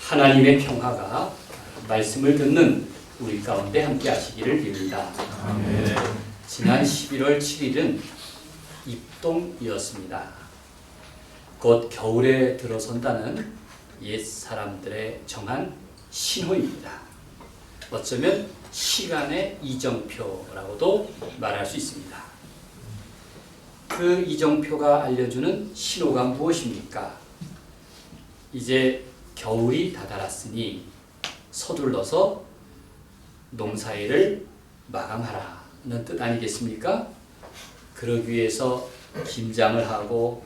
하나님의 평화가 말씀을 듣는 우리 가운데 함께 하시기를 빕니다. 아멘. 지난 11월 7일은 입동이었습니다. 곧 겨울에 들어선다는 옛 사람들의 정한 신호입니다. 어쩌면 시간의 이정표라고도 말할 수 있습니다. 그 이정표가 알려주는 신호가 무엇입니까? 이제 겨울이 다다랐으니 서둘러서 농사일을 마감하라는 뜻 아니겠습니까? 그러기 위해서 김장을 하고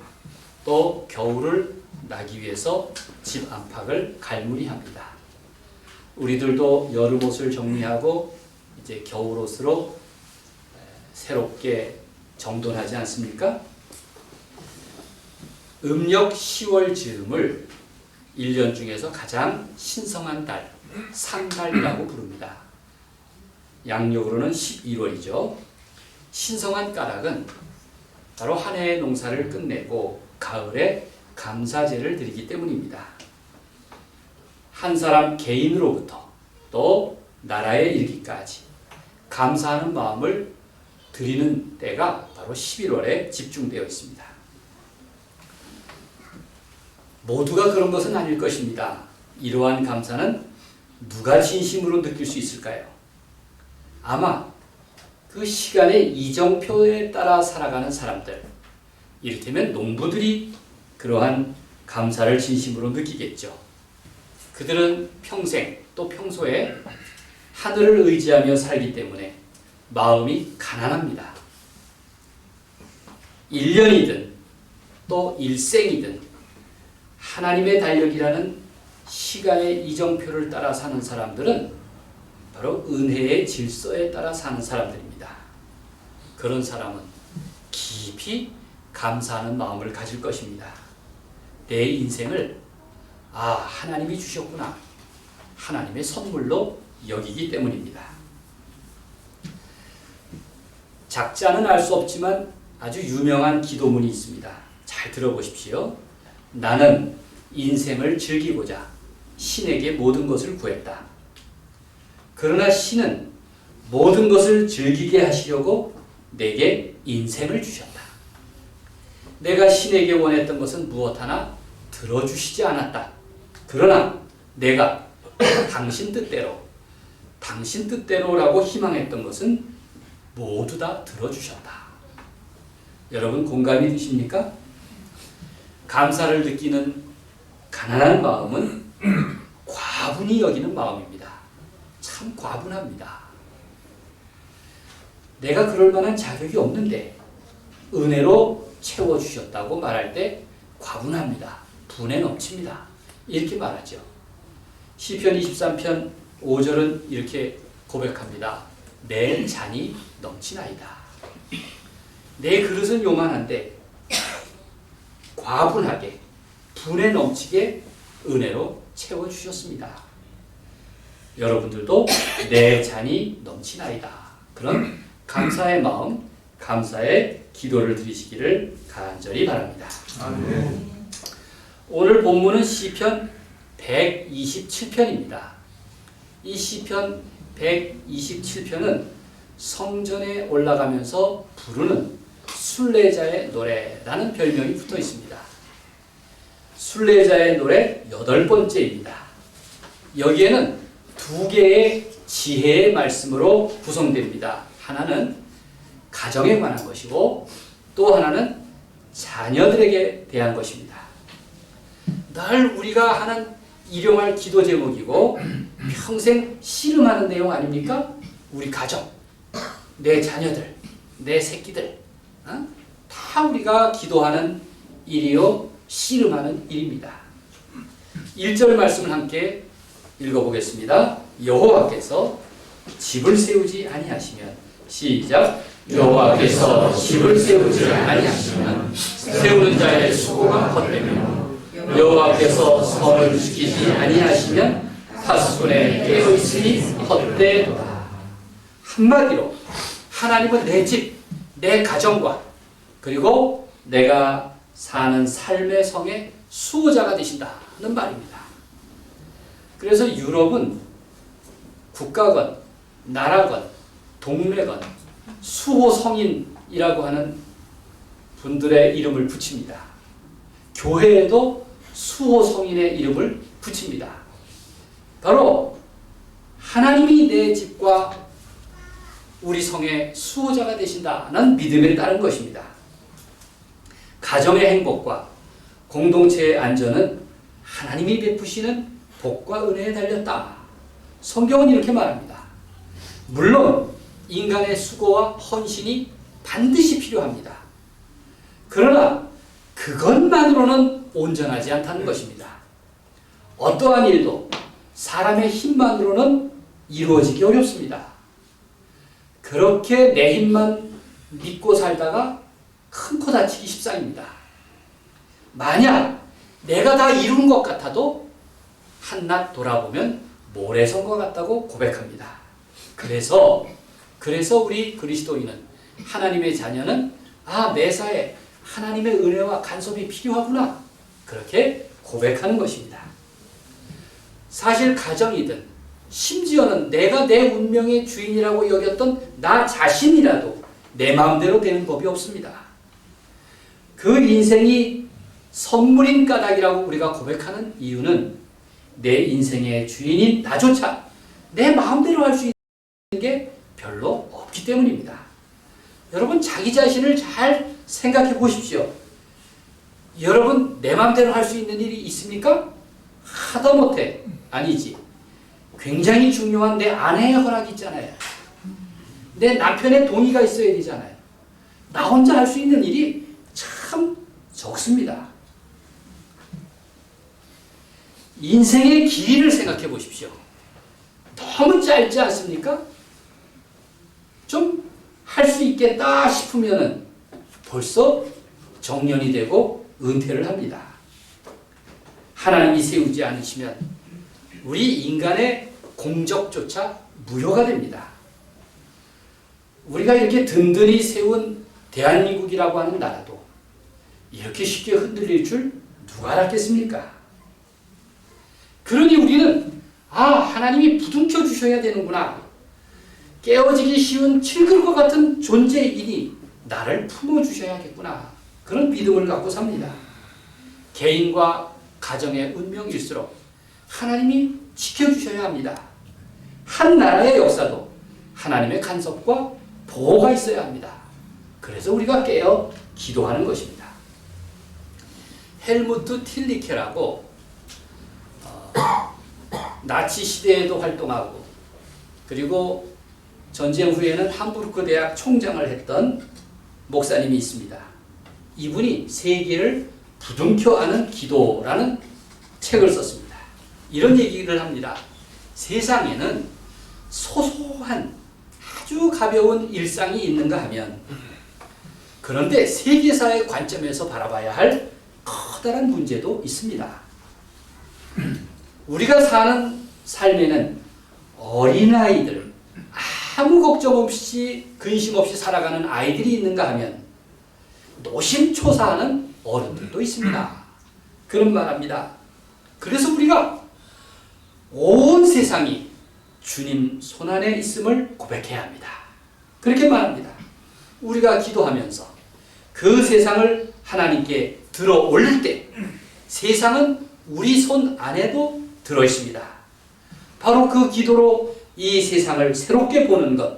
또 겨울을 나기 위해서 집 안팎을 갈무리합니다. 우리들도 여름옷을 정리하고 이제 겨울옷으로 새롭게 정돈하지 않습니까? 음력 10월 즈음을 1년 중에서 가장 신성한 달, 상달이라고 부릅니다. 양력으로는 11월이죠. 신성한 까닭은 바로 한 해의 농사를 끝내고 가을에 감사제를 드리기 때문입니다. 한 사람 개인으로부터 또 나라에 이르기까지 감사하는 마음을 드리는 때가 바로 11월에 집중되어 있습니다. 모두가 그런 것은 아닐 것입니다. 이러한 감사는 누가 진심으로 느낄 수 있을까요? 아마 그 시간의 이정표에 따라 살아가는 사람들, 이를테면 농부들이 그러한 감사를 진심으로 느끼겠죠. 그들은 평생 또 평소에 하늘을 의지하며 살기 때문에 마음이 가난합니다. 1년이든 또 일생이든 하나님의 달력이라는 시간의 이정표를 따라 사는 사람들은 바로 은혜의 질서에 따라 사는 사람들입니다. 그런 사람은 깊이 감사하는 마음을 가질 것입니다. 내 인생을 하나님이 주셨구나, 하나님의 선물로 여기기 때문입니다. 작자는 알 수 없지만 아주 유명한 기도문이 있습니다. 잘 들어보십시오. 나는 인생을 즐기고자 신에게 모든 것을 구했다. 그러나 신은 모든 것을 즐기게 하시려고 내게 인생을 주셨다. 내가 신에게 원했던 것은 무엇 하나 들어주시지 않았다. 그러나 내가 당신 뜻대로라고 희망했던 것은 모두 다 들어주셨다. 여러분 공감이 되십니까? 감사를 느끼는 가난한 마음은 과분히 여기는 마음입니다. 참 과분합니다. 내가 그럴 만한 자격이 없는데 은혜로 채워주셨다고 말할 때 과분합니다. 분에 넘칩니다. 이렇게 말하죠. 시편 23편 5절은 이렇게 고백합니다. 내 잔이 넘치나이다. 내 그릇은 요만한데 과분하게 분에 넘치게 은혜로 채워주셨습니다. 여러분들도 내 잔이 넘치나이다. 그런 감사의 마음, 감사의 기도를 드리시기를 간절히 바랍니다. 아멘. 오늘 본문은 시편 127편입니다. 이 시편 127편은 성전에 올라가면서 부르는 순례자의 노래라는 별명이 붙어 있습니다. 순례자의 노래 8번째입니다. 여기에는 2개의 지혜의 말씀으로 구성됩니다. 하나는 가정에 관한 것이고 또 하나는 자녀들에게 대한 것입니다. 늘 우리가 하는 일용할 기도 제목이고 평생 씨름하는 내용 아닙니까? 우리 가정, 내 자녀들, 내 새끼들, 다 우리가 기도하는 일이요 씨름하는 일입니다. 1절 말씀을 함께 읽어보겠습니다. 여호와께서 집을 세우지 아니하시면, 시작. 여호와께서 집을 세우지 아니하시면 세우는 자의 수고가 헛되며, 여호와께서 성을 지키지 아니하시면 파수꾼의 깨어있으니 헛되도다. 한마디로 하나님은 내 집, 내 가정과 그리고 내가 사는 삶의 성의 수호자가 되신다는 말입니다. 그래서 유럽은 국가건, 나라건, 동네건, 수호성인이라고 하는 분들의 이름을 붙입니다. 교회에도 수호성인의 이름을 붙입니다. 바로 하나님이 내 집과 우리 성의 수호자가 되신다는 믿음에 따른 것입니다. 가정의 행복과 공동체의 안전은 하나님이 베푸시는 복과 은혜에 달렸다. 성경은 이렇게 말합니다. 물론 인간의 수고와 헌신이 반드시 필요합니다. 그러나 그것만으로는 온전하지 않다는 것입니다. 어떠한 일도 사람의 힘만으로는 이루어지기 어렵습니다. 그렇게 내 힘만 믿고 살다가 큰 코 다치기 십상입니다. 만약 내가 다 이룬 것 같아도 한낱 돌아보면 모래성과 같다고 고백합니다. 그래서 우리 그리스도인은, 하나님의 자녀는 매사에 하나님의 은혜와 간섭이 필요하구나, 그렇게 고백하는 것입니다. 사실 가정이든 심지어는 내가 내 운명의 주인이라고 여겼던 나 자신이라도 내 마음대로 되는 법이 없습니다. 그 인생이 선물인 까닭이라고 우리가 고백하는 이유는 내 인생의 주인인 나조차 내 마음대로 할 수 있는 게 별로 없기 때문입니다. 여러분, 자기 자신을 잘 생각해 보십시오. 여러분, 내 마음대로 할 수 있는 일이 있습니까? 하다못해 아니지. 굉장히 중요한 내 아내의 허락이 있잖아요. 내 남편의 동의가 있어야 되잖아요. 나 혼자 할 수 있는 일이 참 적습니다. 인생의 길이를 생각해 보십시오. 너무 짧지 않습니까? 좀 할 수 있겠다 싶으면은 벌써 정년이 되고 은퇴를 합니다. 하나님이 세우지 않으시면 우리 인간의 공적조차 무효가 됩니다. 우리가 이렇게 든든히 세운 대한민국이라고 하는 나라도 이렇게 쉽게 흔들릴 줄 누가 알았겠습니까? 그러니 우리는 하나님이 부둥켜 주셔야 되는구나. 깨어지기 쉬운 칠그릇과 같은 존재이니 나를 품어주셔야겠구나. 그런 믿음을 갖고 삽니다. 개인과 가정의 운명일수록 하나님이 지켜주셔야 합니다. 한 나라의 역사도 하나님의 간섭과 보호가 있어야 합니다. 그래서 우리가 깨어 기도하는 것입니다. 헬무트 틸리케라고 나치 시대에도 활동하고 그리고 전쟁 후에는 함부르크 대학 총장을 했던 목사님이 있습니다. 이분이 세계를 부둥켜 안는 기도라는 책을 썼습니다. 이런 얘기를 합니다. 세상에는 소소한 아주 가벼운 일상이 있는가 하면, 그런데 세계사의 관점에서 바라봐야 할 커다란 문제도 있습니다. 우리가 사는 삶에는 어린아이들, 아무 걱정 없이 근심 없이 살아가는 아이들이 있는가 하면 노심초사하는 어른들도 있습니다. 그런 말합니다. 그래서 우리가 온 세상이 주님 손안에 있음을 고백해야 합니다. 그렇게 말합니다. 우리가 기도하면서 그 세상을 하나님께 들어 올릴 때 세상은 우리 손 안에도 들어 있습니다. 바로 그 기도로 이 세상을 새롭게 보는 것,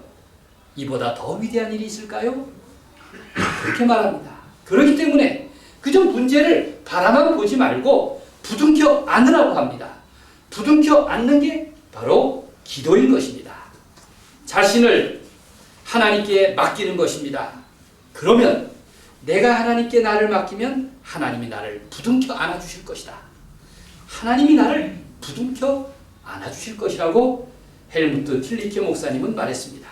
이보다 더 위대한 일이 있을까요? 그렇게 말합니다. 그렇기 때문에 그저 문제를 바라만 보지 말고 부둥켜 안으라고 합니다. 부둥켜 안는 게 바로 기도인 것입니다. 자신을 하나님께 맡기는 것입니다. 그러면 내가 하나님께 나를 맡기면 하나님이 나를 부둥켜 안아주실 것이다. 하나님이 나를 부둥켜 안아주실 것이라고 헬무트 틸리케 목사님은 말했습니다.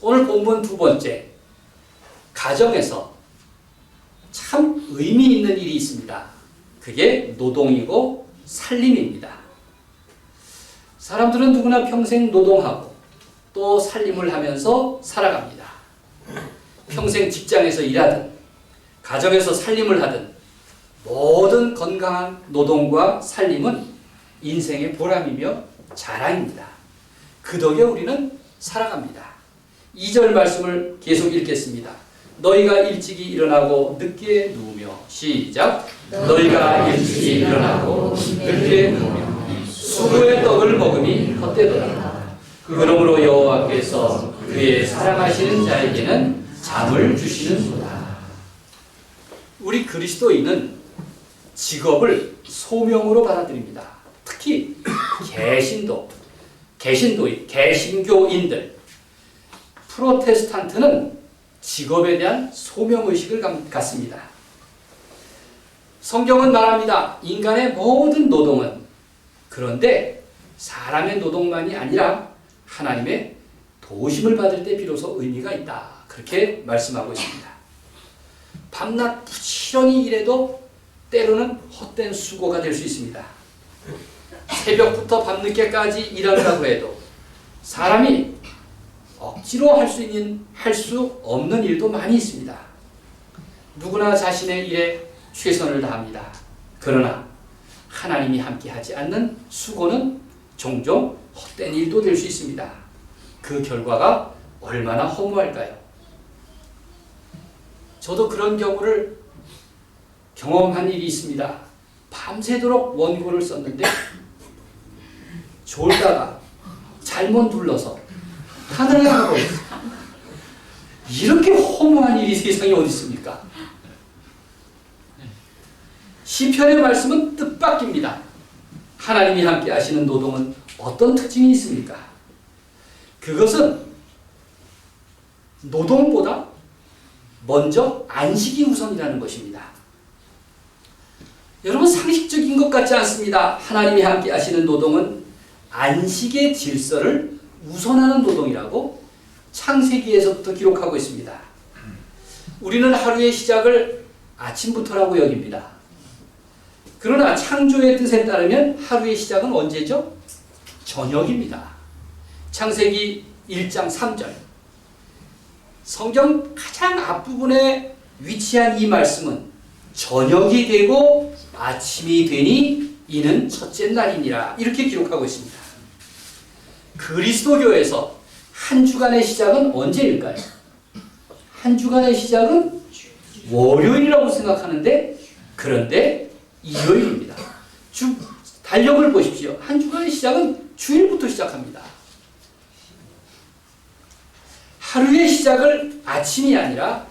오늘 본문 두 번째, 가정에서 참 의미 있는 일이 있습니다. 그게 노동이고 살림입니다. 사람들은 누구나 평생 노동하고 또 살림을 하면서 살아갑니다. 평생 직장에서 일하든 가정에서 살림을 하든 모든 건강한 노동과 살림은 인생의 보람이며 자랑입니다. 그 덕에 우리는 살아갑니다. 2절 말씀을 계속 읽겠습니다. 너희가 일찍이 일어나고 늦게 누우며 시작. 너희가 일찍이 일어나고 늦게 누우며 수고의 떡을 먹음이 헛되도다. 그러므로 여호와께서 그의 사랑하시는 자에게는 잠을 주시는구나. 우리 그리스도인은 직업을 소명으로 받아들입니다. 특히 개신교인들, 프로테스탄트는 직업에 대한 소명의식을 갖습니다. 성경은 말합니다. 인간의 모든 노동은, 그런데 사람의 노동만이 아니라 하나님의 도우심을 받을 때 비로소 의미가 있다. 그렇게 말씀하고 있습니다. 밤낮 부지런히 일해도 때로는 헛된 수고가 될 수 있습니다. 새벽부터 밤늦게까지 일한다고 해도 사람이 억지로 할 수 없는 일도 많이 있습니다. 누구나 자신의 일에 최선을 다합니다. 그러나 하나님이 함께하지 않는 수고는 종종 헛된 일도 될 수 있습니다. 그 결과가 얼마나 허무할까요? 저도 그런 경우를 경험한 일이 있습니다. 밤새도록 원고를 썼는데 졸다가 잘못 눌러서 하늘에 가버렸어요. 이렇게 허무한 일이 세상에 어디 있습니까? 시편의 말씀은 뜻밖입니다. 하나님이 함께 하시는 노동은 어떤 특징이 있습니까? 그것은 노동보다 먼저 안식이 우선이라는 것입니다. 여러분, 상식적인 것 같지 않습니다. 하나님이 함께 하시는 노동은 안식의 질서를 우선하는 노동이라고 창세기에서부터 기록하고 있습니다. 우리는 하루의 시작을 아침부터라고 여깁니다. 그러나 창조의 뜻에 따르면 하루의 시작은 언제죠? 저녁입니다. 창세기 1장 3절. 성경 가장 앞부분에 위치한 이 말씀은 저녁이 되고 아침이 되니 이는 첫째 날이니라, 이렇게 기록하고 있습니다. 그리스도교에서 한 주간의 시작은 언제일까요? 한 주간의 시작은 월요일이라고 생각하는데, 그런데 일요일입니다. 달력을 보십시오. 한 주간의 시작은 주일부터 시작합니다. 하루의 시작을 아침이 아니라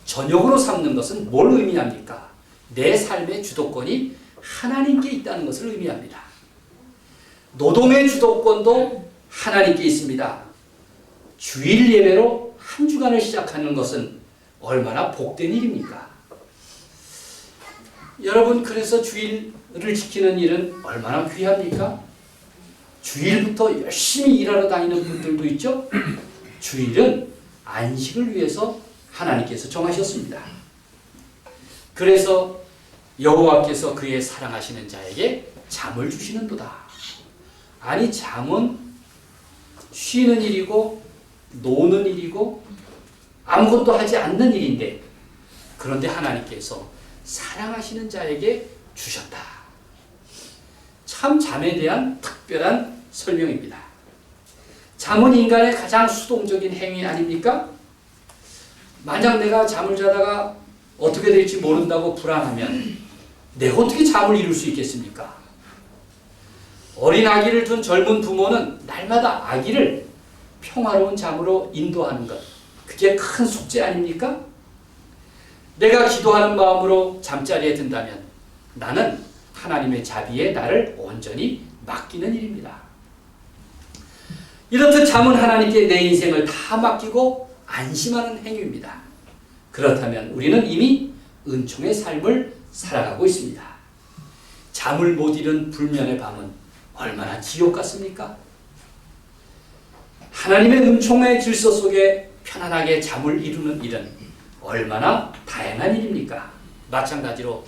저녁으로 삼는 것은 뭘 의미합니까? 내 삶의 주도권이 하나님께 있다는 것을 의미합니다. 노동의 주도권도 하나님께 있습니다. 주일 예배로 한 주간을 시작하는 것은 얼마나 복된 일입니까? 여러분, 그래서 주일을 지키는 일은 얼마나 귀합니까? 주일부터 열심히 일하러 다니는 분들도 있죠? 주일은 안식을 위해서 하나님께서 정하셨습니다. 그래서 여호와께서 그의 사랑하시는 자에게 잠을 주시는도다. 아니, 잠은 쉬는 일이고 노는 일이고 아무것도 하지 않는 일인데, 그런데 하나님께서 사랑하시는 자에게 주셨다. 참 잠에 대한 특별한 설명입니다. 잠은 인간의 가장 수동적인 행위 아닙니까? 만약 내가 잠을 자다가 어떻게 될지 모른다고 불안하면 내가 어떻게 잠을 이룰 수 있겠습니까? 어린 아기를 둔 젊은 부모는 날마다 아기를 평화로운 잠으로 인도하는 것, 그게 큰 숙제 아닙니까? 내가 기도하는 마음으로 잠자리에 든다면 나는 하나님의 자비에 나를 온전히 맡기는 일입니다. 이렇듯 잠은 하나님께 내 인생을 다 맡기고 안심하는 행위입니다. 그렇다면 우리는 이미 은총의 삶을 살아가고 있습니다. 잠을 못 이룬 불면의 밤은 얼마나 지옥 같습니까? 하나님의 은총의 질서 속에 편안하게 잠을 이루는 일은 얼마나 다양한 일입니까? 마찬가지로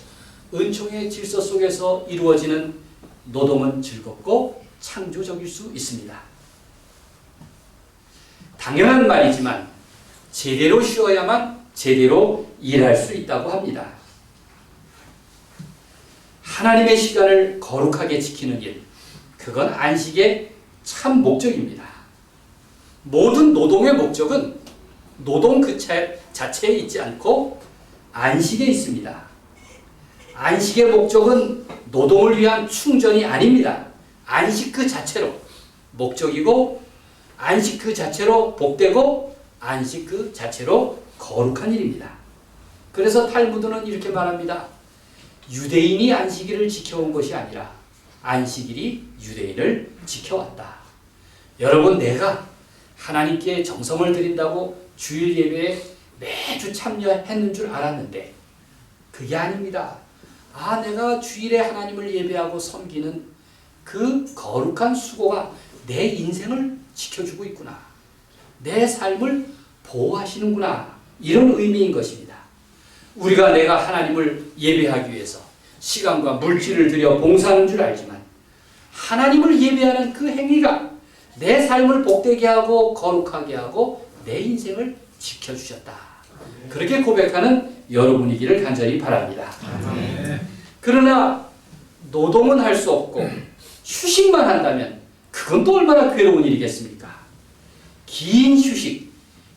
은총의 질서 속에서 이루어지는 노동은 즐겁고 창조적일 수 있습니다. 당연한 말이지만 제대로 쉬어야만 제대로 일할 수 있다고 합니다. 하나님의 시간을 거룩하게 지키는 일, 그건 안식의 참 목적입니다. 모든 노동의 목적은 노동 그 자체에 있지 않고 안식에 있습니다. 안식의 목적은 노동을 위한 충전이 아닙니다. 안식 그 자체로 목적이고, 안식 그 자체로 복되고, 안식 그 자체로 거룩한 일입니다. 그래서 탈무드는 이렇게 말합니다. 유대인이 안식일을 지켜온 것이 아니라 안식일이 유대인을 지켜왔다. 여러분, 내가 하나님께 정성을 드린다고 주일 예배에 매주 참여했는 줄 알았는데 그게 아닙니다. 내가 주일에 하나님을 예배하고 섬기는 그 거룩한 수고가 내 인생을 지켜주고 있구나. 내 삶을 보호하시는구나. 이런 의미인 것입니다. 우리가 내가 하나님을 예배하기 위해서 시간과 물질을 들여 봉사하는 줄 알지만 하나님을 예배하는 그 행위가 내 삶을 복되게 하고 거룩하게 하고 내 인생을 지켜주셨다. 그렇게 고백하는 여러분이기를 간절히 바랍니다. 그러나 노동은 할 수 없고 휴식만 한다면 그건 또 얼마나 괴로운 일이겠습니까? 긴 휴식,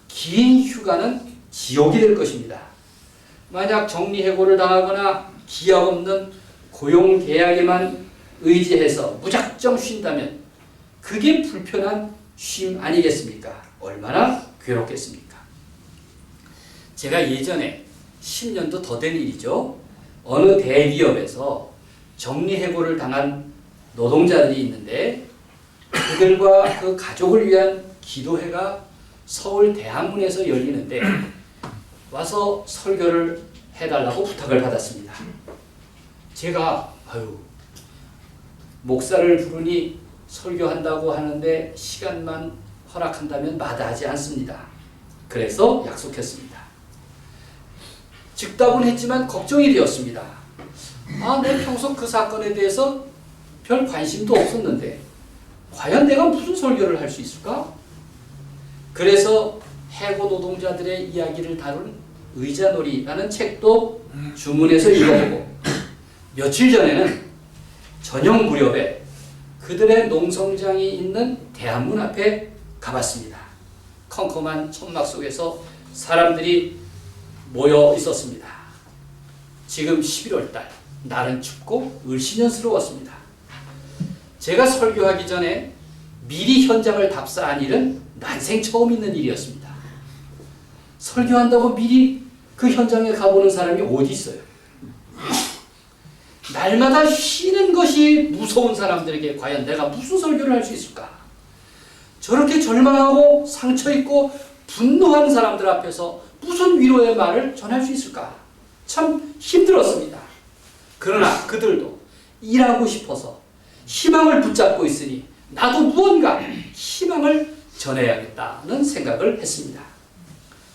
긴 휴가는 지옥이 될 것입니다. 만약 정리해고를 당하거나 기약 없는 고용계약에만 의지해서 무작정 쉰다면 그게 불편한 쉼 아니겠습니까? 얼마나 괴롭겠습니까? 제가 예전에 10년도 더 된 일이죠. 어느 대기업에서 정리해고를 당한 노동자들이 있는데 그들과 그 가족을 위한 기도회가 서울 대한문에서 열리는데 와서 설교를 해달라고 부탁을 받았습니다. 제가 목사를 부르니 설교한다고 하는데 시간만 허락한다면 마다하지 않습니다. 그래서 약속했습니다. 즉답은 했지만 걱정이 되었습니다. 내 평소 그 사건에 대해서 별 관심도 없었는데 과연 내가 무슨 설교를 할 수 있을까? 그래서 해고 노동자들의 이야기를 다룬 의자놀이라는 책도 주문해서 읽어보고 며칠 전에는 저녁 무렵에 그들의 농성장이 있는 대한문 앞에 가봤습니다. 컴컴한 천막 속에서 사람들이 모여 있었습니다. 지금 11월달, 날은 춥고 을씨년스러웠습니다. 제가 설교하기 전에 미리 현장을 답사한 일은 난생 처음 있는 일이었습니다. 설교한다고 미리 그 현장에 가보는 사람이 어디 있어요? 날마다 쉬는 것이 무서운 사람들에게 과연 내가 무슨 설교를 할 수 있을까? 저렇게 절망하고 상처있고 분노한 사람들 앞에서 무슨 위로의 말을 전할 수 있을까? 참 힘들었습니다. 그러나 그들도 일하고 싶어서 희망을 붙잡고 있으니 나도 무언가 희망을 전해야겠다는 생각을 했습니다.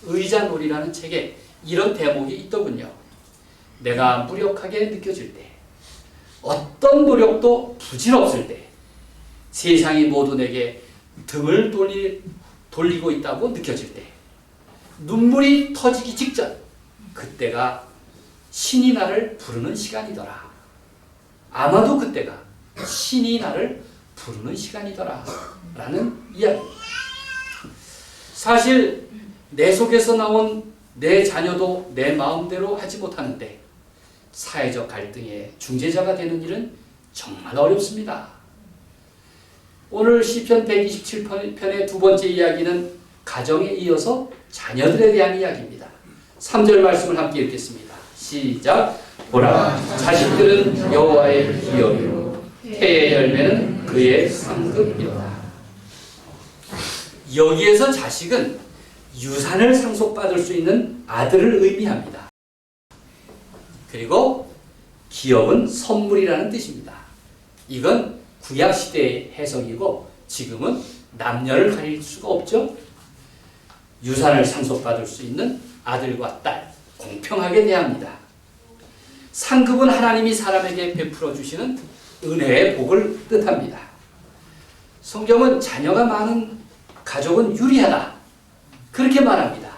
의자놀이라는 책에 이런 대목이 있더군요. 내가 무력하게 느껴질 때, 어떤 노력도 부질없을 때, 세상이 모두 내게 등을 돌리고 있다고 느껴질 때, 눈물이 터지기 직전, 그때가 신이 나를 부르는 시간이더라. 아마도 그때가 신이 나를 부르는 시간이더라. 라는 이야기입니다. 사실 내 속에서 나온 내 자녀도 내 마음대로 하지 못하는데 사회적 갈등의 중재자가 되는 일은 정말 어렵습니다. 오늘 시편 127편의 두 번째 이야기는 가정에 이어서 자녀들에 대한 이야기입니다. 3절 말씀을 함께 읽겠습니다. 시작. 보라, 자식들은 여호와의 기업이요 태의 열매는 그의 상급이로다. 여기에서 자식은 유산을 상속받을 수 있는 아들을 의미합니다. 그리고 기업은 선물이라는 뜻입니다. 이건 구약시대의 해석이고 지금은 남녀를 가릴 수가 없죠. 유산을 상속받을 수 있는 아들과 딸, 공평하게 대합니다. 상급은 하나님이 사람에게 베풀어 주시는 은혜의 복을 뜻합니다. 성경은 자녀가 많은 가족은 유리하다, 그렇게 말합니다.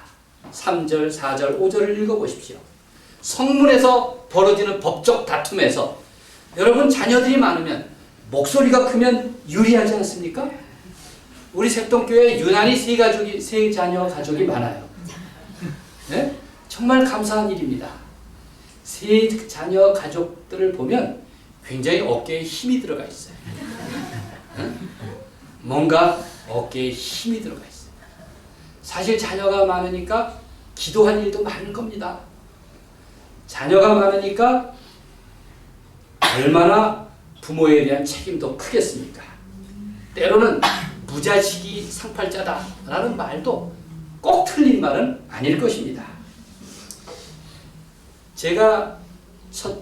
3절, 4절, 5절을 읽어보십시오. 성문에서 벌어지는 법적 다툼에서 여러분 자녀들이 많으면 목소리가 크면 유리하지 않습니까? 우리 색동교회 유난히 세 자녀 가족이 많아요. 네? 정말 감사한 일입니다. 세 자녀 가족들을 보면 굉장히 어깨에 힘이 들어가 있어요. 네? 뭔가 어깨에 힘이 들어가 있어요. 사실 자녀가 많으니까 기도할 일도 많은 겁니다. 자녀가 많으니까 얼마나 부모에 대한 책임도 크겠습니까? 때로는 무자식이 상팔자다라는 말도 꼭 틀린 말은 아닐 것입니다. 제가 첫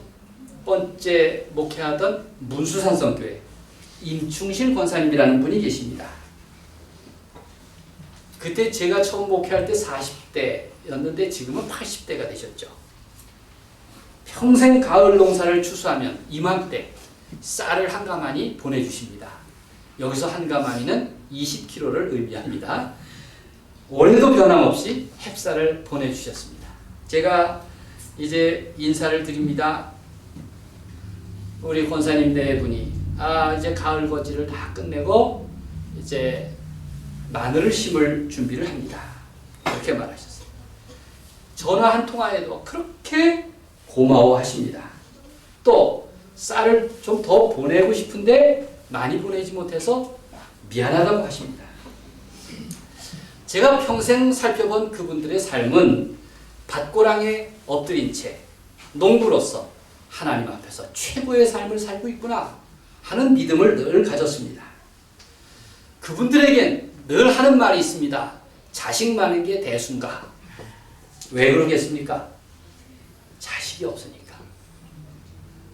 번째 목회하던 문수산성교회 임충실 권사님이라는 분이 계십니다. 그때 제가 처음 목회할 때 40대였는데 지금은 80대가 되셨죠. 평생 가을 농사를 추수하면 이맘때 쌀을 한 가마니 보내주십니다. 여기서 한 가마니는 20kg를 의미합니다. 올해도 변함없이 햅쌀을 보내주셨습니다. 제가 이제 인사를 드립니다. 우리 권사님 네 분이 이제 가을 거지를 다 끝내고 이제 마늘을 심을 준비를 합니다. 그렇게 말하셨어요. 전화 한 통화에도 그렇게 고마워하십니다. 또 쌀을 좀 더 보내고 싶은데 많이 보내지 못해서 미안하다고 하십니다. 제가 평생 살펴본 그분들의 삶은 밭고랑에 엎드린 채 농부로서 하나님 앞에서 최고의 삶을 살고 있구나 하는 믿음을 늘 가졌습니다. 그분들에겐 늘 하는 말이 있습니다. 자식 많은 게 대수인가? 왜 그러겠습니까? 자식이 없으니까.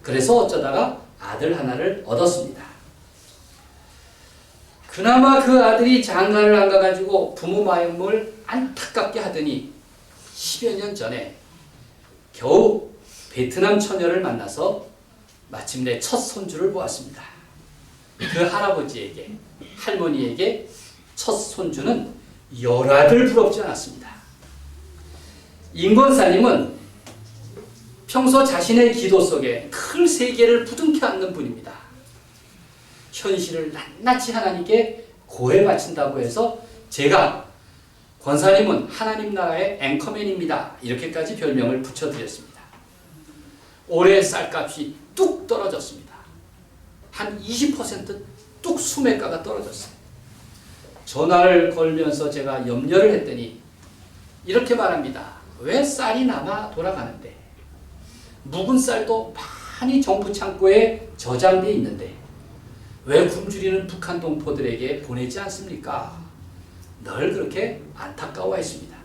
그래서 어쩌다가 아들 하나를 얻었습니다. 그나마 그 아들이 장가를 안 가가지고 부모 마음을 안타깝게 하더니 10여 년 전에 겨우 베트남 처녀를 만나서 마침내 첫 손주를 보았습니다. 그 할아버지에게, 할머니에게 첫 손주는 열아들 부럽지 않았습니다. 임권사님은 평소 자신의 기도 속에 큰 세계를 부둥켜 안는 분입니다. 현실을 낱낱이 하나님께 고해 바친다고 해서 제가 권사님은 하나님 나라의 앵커맨입니다. 이렇게까지 별명을 붙여드렸습니다. 올해 쌀값이 뚝 떨어졌습니다. 한 20%뚝 수매가가 떨어졌어요. 전화를 걸면서 제가 염려를 했더니 이렇게 말합니다. 왜 쌀이 남아 돌아가는데 묵은 쌀도 많이 정부 창고에 저장되어 있는데 왜 굶주리는 북한 동포들에게 보내지 않습니까? 늘 그렇게 안타까워했습니다.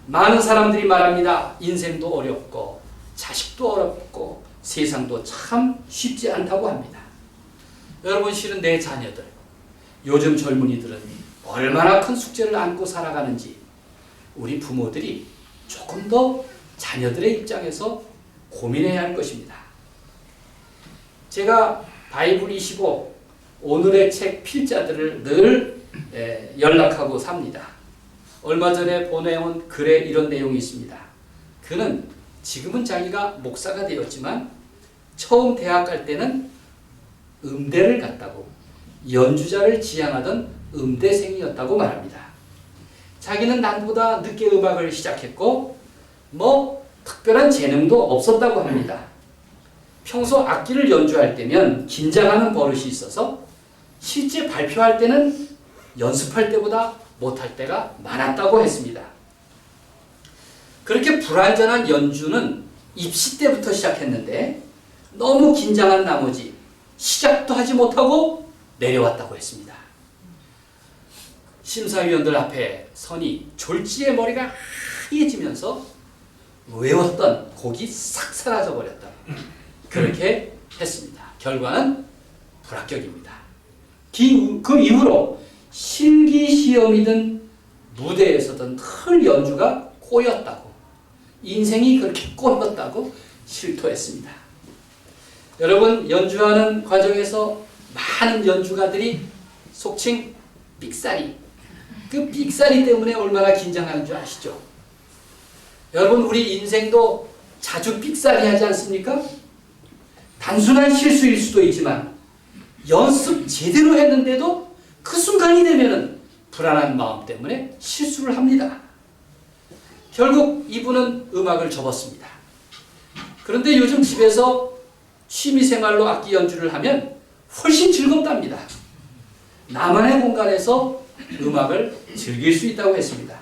많은 사람들이 말합니다. 인생도 어렵고 자식도 어렵고 세상도 참 쉽지 않다고 합니다. 여러분 실은 내 자녀들, 요즘 젊은이들은 얼마나 큰 숙제를 안고 살아가는지 우리 부모들이 조금 더 자녀들의 입장에서 고민해야 할 것입니다. 제가 바이블 25 오늘의 책 필자들을 늘 연락하고 삽니다. 얼마 전에 보내온 글에 이런 내용이 있습니다. 그는 지금은 자기가 목사가 되었지만 처음 대학 갈 때는 음대를 갔다고 연주자를 지향하던 음대생이었다고 말합니다. 자기는 남보다 늦게 음악을 시작했고 특별한 재능도 없었다고 합니다. 평소 악기를 연주할 때면 긴장하는 버릇이 있어서 실제 발표할 때는 연습할 때보다 못할 때가 많았다고 했습니다. 그렇게 불완전한 연주는 입시 때부터 시작했는데 너무 긴장한 나머지 시작도 하지 못하고 내려왔다고 했습니다. 심사위원들 앞에 서니 졸지에 머리가 하얘지면서 외웠던 곡이 싹 사라져 버렸다. 그렇게 했습니다. 결과는 불합격입니다. 그 이후로 실기시험이든 무대에서든 늘 연주가 꼬였다고, 인생이 그렇게 꼬였다고 실토했습니다. 여러분, 연주하는 과정에서 많은 연주가들이 속칭 삑사리, 그 삑사리 때문에 얼마나 긴장하는 줄 아시죠? 여러분, 우리 인생도 자주 삑사리 하지 않습니까? 단순한 실수일 수도 있지만 연습 제대로 했는데도 그 순간이 되면은 불안한 마음 때문에 실수를 합니다. 결국 이분은 음악을 접었습니다. 그런데 요즘 집에서 취미생활로 악기 연주를 하면 훨씬 즐겁답니다. 나만의 공간에서 음악을 즐길 수 있다고 했습니다.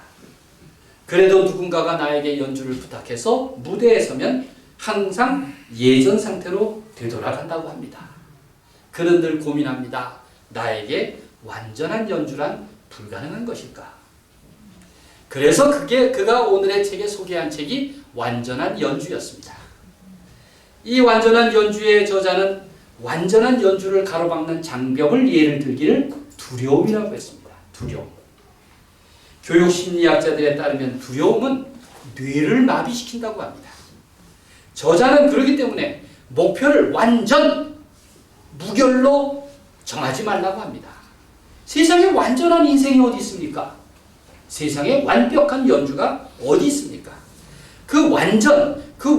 그래도 누군가가 나에게 연주를 부탁해서 무대에 서면 항상 예전 상태로 되돌아간다고 합니다. 그는 늘 고민합니다. 나에게 완전한 연주란 불가능한 것일까? 그래서 그가 오늘의 책에 소개한 책이 완전한 연주였습니다. 이 완전한 연주의 저자는 완전한 연주를 가로막는 장벽을 예를 들기를 두려움이라고 했습니다. 두려움. 교육심리학자들에 따르면 두려움은 뇌를 마비시킨다고 합니다. 저자는 그렇기 때문에 목표를 완전 무결로 정하지 말라고 합니다. 세상에 완전한 인생이 어디 있습니까? 세상에 완벽한 연주가 어디 있습니까? 그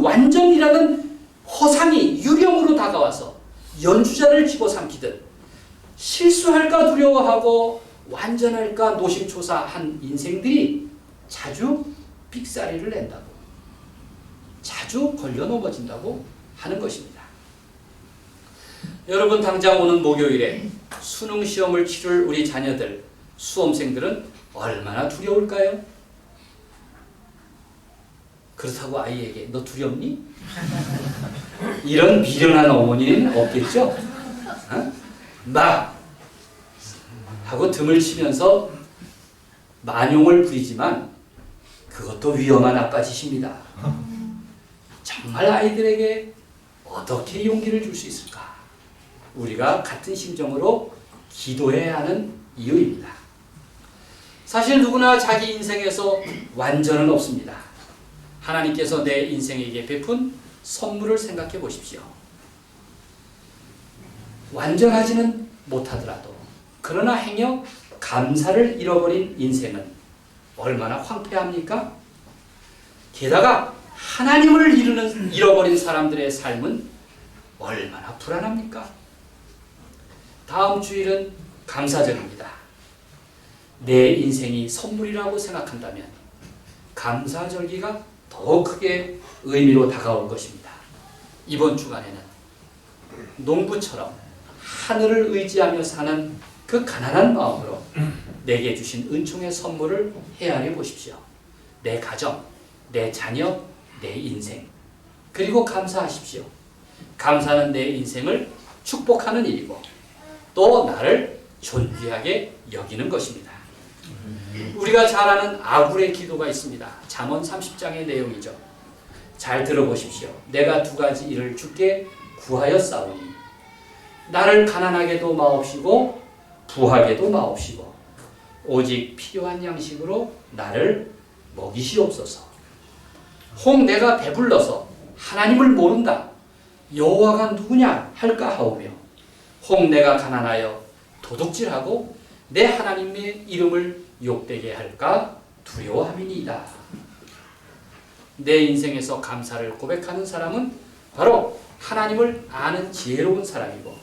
완전이라는 허상이 유령으로 다가와서 연주자를 집어삼키듯 실수할까 두려워하고 완전할까 노심초사한 인생들이 자주 삑사리를 낸다고, 자주 걸려 넘어진다고 하는 것입니다. 여러분, 당장 오는 목요일에 수능 시험을 치를 우리 자녀들, 수험생들은 얼마나 두려울까요? 그렇다고 아이에게 너 두렵니? 이런 미련한 어머니는 없겠죠? 어? 막 하고 등을 치면서 만용을 부리지만 그것도 위험한 아빠짓입니다. 정말 아이들에게 어떻게 용기를 줄 수 있을까? 우리가 같은 심정으로 기도해야 하는 이유입니다. 사실 누구나 자기 인생에서 완전은 없습니다. 하나님께서 내 인생에게 베푼 선물을 생각해 보십시오. 완전하지는 못하더라도 그러나 행여 감사를 잃어버린 인생은 얼마나 황폐합니까? 게다가 하나님을 잃어버린 사람들의 삶은 얼마나 불안합니까? 다음 주일은 감사절입니다. 내 인생이 선물이라고 생각한다면 감사절기가 더 크게 의미로 다가올 것입니다. 이번 주간에는 농부처럼 하늘을 의지하며 사는 그 가난한 마음으로 내게 주신 은총의 선물을 헤아려 보십시오. 내 가정, 내 자녀, 내 인생. 그리고 감사하십시오. 감사는 내 인생을 축복하는 일이고 또 나를 존귀하게 여기는 것입니다. 우리가 잘 아는 아굴의 기도가 있습니다. 잠언 30장의 내용이죠. 잘 들어보십시오. 내가 두 가지 일을 주께 구하였사오니 나를 가난하게도 마옵시고 부하게도 마옵시고 오직 필요한 양식으로 나를 먹이시옵소서. 혹 내가 배불러서 하나님을 모른다. 여호와가 누구냐 할까 하오며 혹 내가 가난하여 도둑질하고 내 하나님의 이름을 욕되게 할까 두려워함이니이다. 내 인생에서 감사를 고백하는 사람은 바로 하나님을 아는 지혜로운 사람이고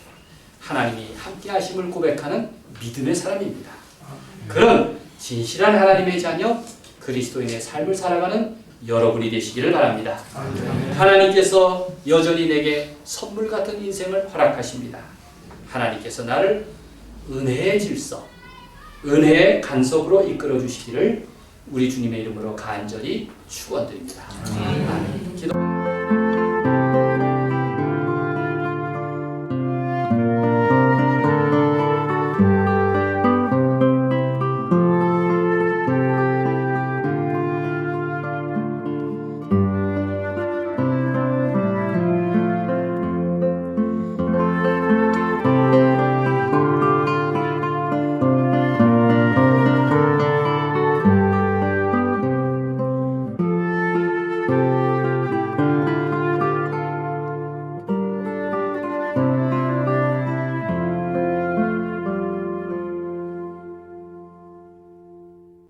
하나님이 함께 하심을 고백하는 믿음의 사람입니다. 그런 진실한 하나님의 자녀 그리스도인의 삶을 살아가는 여러분이 되시기를 바랍니다. 하나님께서 여전히 내게 선물 같은 인생을 허락하십니다. 하나님께서 나를 은혜의 질서, 은혜의 간섭으로 이끌어 주시기를 우리 주님의 이름으로 간절히 축원드립니다. 아멘. 기도.